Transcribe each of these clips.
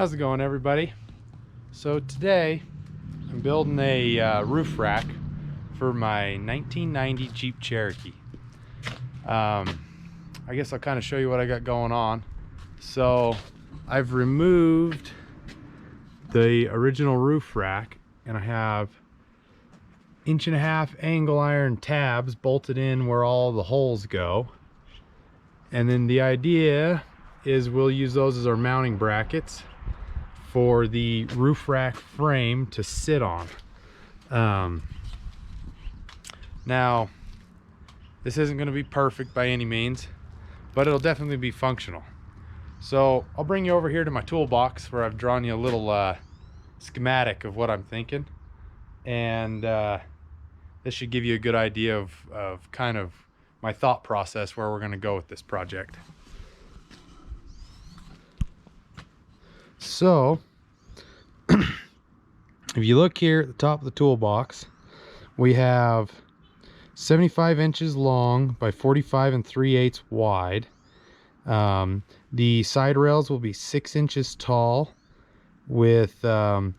How's it going, everybody? So today I'm building a roof rack for my 1990 Jeep Cherokee. I guess I'll kind of show you what I got going on. So I've removed the original roof rack and I have 1.5 inch angle iron tabs bolted in where all the holes go. And then the idea is we'll use those as our mounting brackets for the roof rack frame to sit on. Now, this isn't going to be perfect by any means, but it'll definitely be functional. So I'll bring you over here to my toolbox where I've drawn you a little schematic of what I'm thinking, and this should give you a good idea of kind of my thought process where we're going to go with this project. So if you look here at the top of the toolbox, we have 75 inches long by 45 3/8 wide. The side rails will be 6 inches tall with 4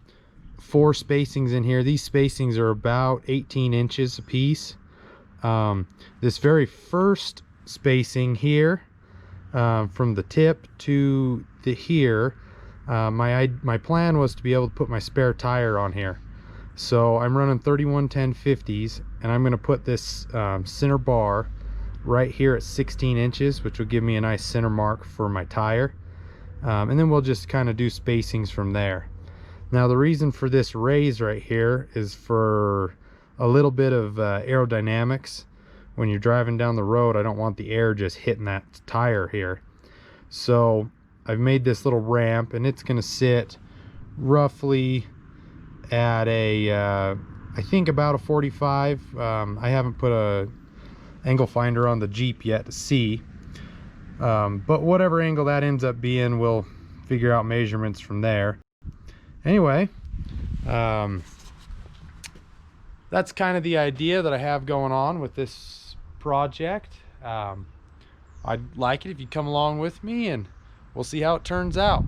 spacings in here. These spacings are about 18 inches a piece. This very first spacing here, from the tip to the here, my plan was to be able to put my spare tire on here. So I'm running 31-10-50s, and I'm going to put this center bar right here at 16 inches, which will give me a nice center mark for my tire. And then we'll just kind of do spacings from there. Now the reason for this raise right here is for a little bit of aerodynamics. When you're driving down the road, I don't want the air just hitting that tire here. So I've made this little ramp, and it's going to sit roughly at a I think about a 45. I haven't put a angle finder on the Jeep yet to see, but whatever angle that ends up being, we'll figure out measurements from there. Anyway, that's kind of the idea that I have going on with this project. I'd like it if you'd come along with me, and we'll see how it turns out.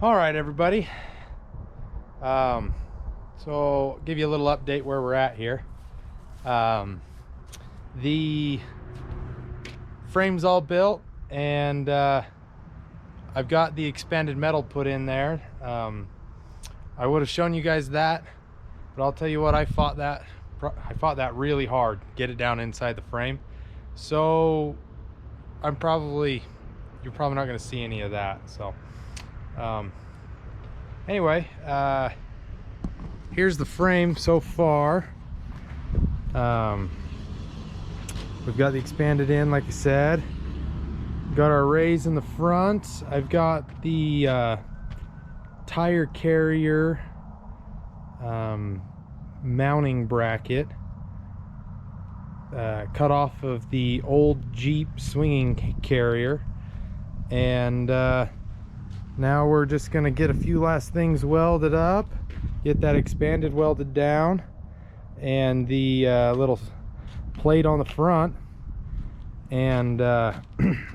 All right, everybody. So give you a little update where we're at here. The frame's all built, and I've got the expanded metal put in there. I would have shown you guys that, but I'll tell you what, I fought that really hard, get it down inside the frame. So you're probably not going to see any of that. So anyway, here's the frame so far. We've got the expanded in, like I said. Got our rays in the front. I've got the tire carrier mounting bracket cut off of the old Jeep swinging carrier, and now we're just gonna get a few last things welded up, get that expanded welded down, and the little plate on the front, and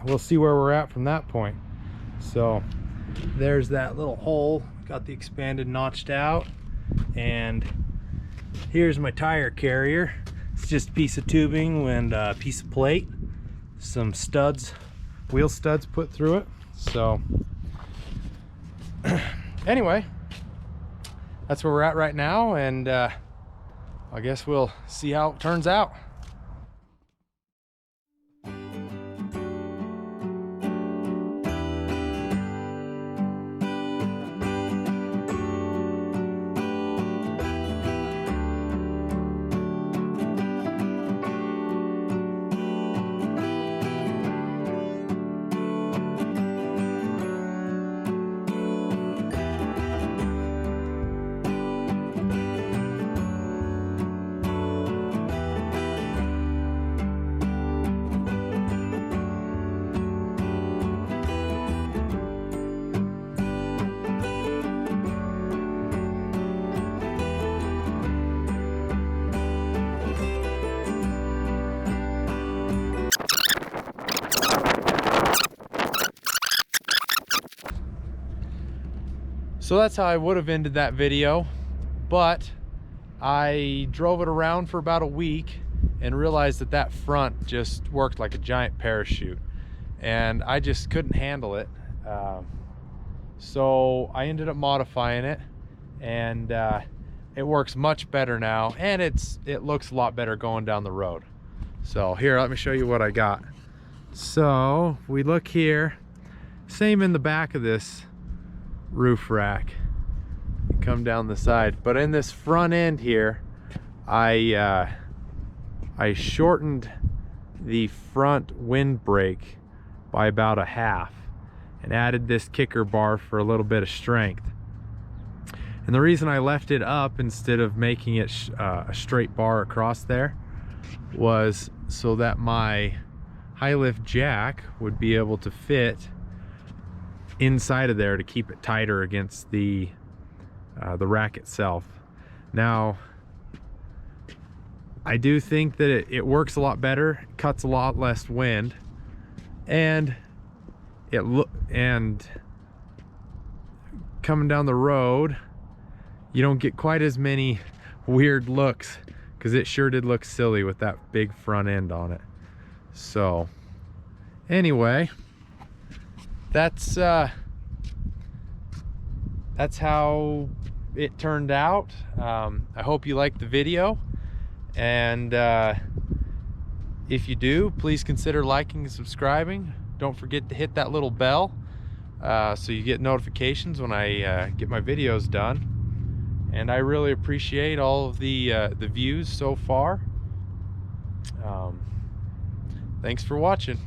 we'll see where we're at from that point. So there's that little hole, got the expanded notched out, and here's my tire carrier. It's just a piece of tubing and a piece of plate, some studs, wheel studs put through it. So anyway, that's where we're at right now, and I guess we'll see how it turns out. So that's how I would have ended that video, but I drove it around for about a week and realized that that front just worked like a giant parachute, and I just couldn't handle it. So I ended up modifying it, and it works much better now, and it looks a lot better going down the road. So here, let me show you what I got. So we look here, same in the back of this roof rack, come down the side, but in this front end here, I shortened the front windbreak by about a half and added this kicker bar for a little bit of strength. And the reason I left it up instead of making it a straight bar across there was so that my high lift jack would be able to fit inside of there to keep it tighter against the rack itself. Now, I do think that it works a lot better, cuts a lot less wind, and coming down the road, you don't get quite as many weird looks, because it sure did look silly with that big front end on it. So anyway, that's how it turned out. I hope you liked the video, and if you do, please consider liking and subscribing. Don't forget to hit that little bell so you get notifications when I get my videos done. And I really appreciate all of the views so far. Thanks for watching.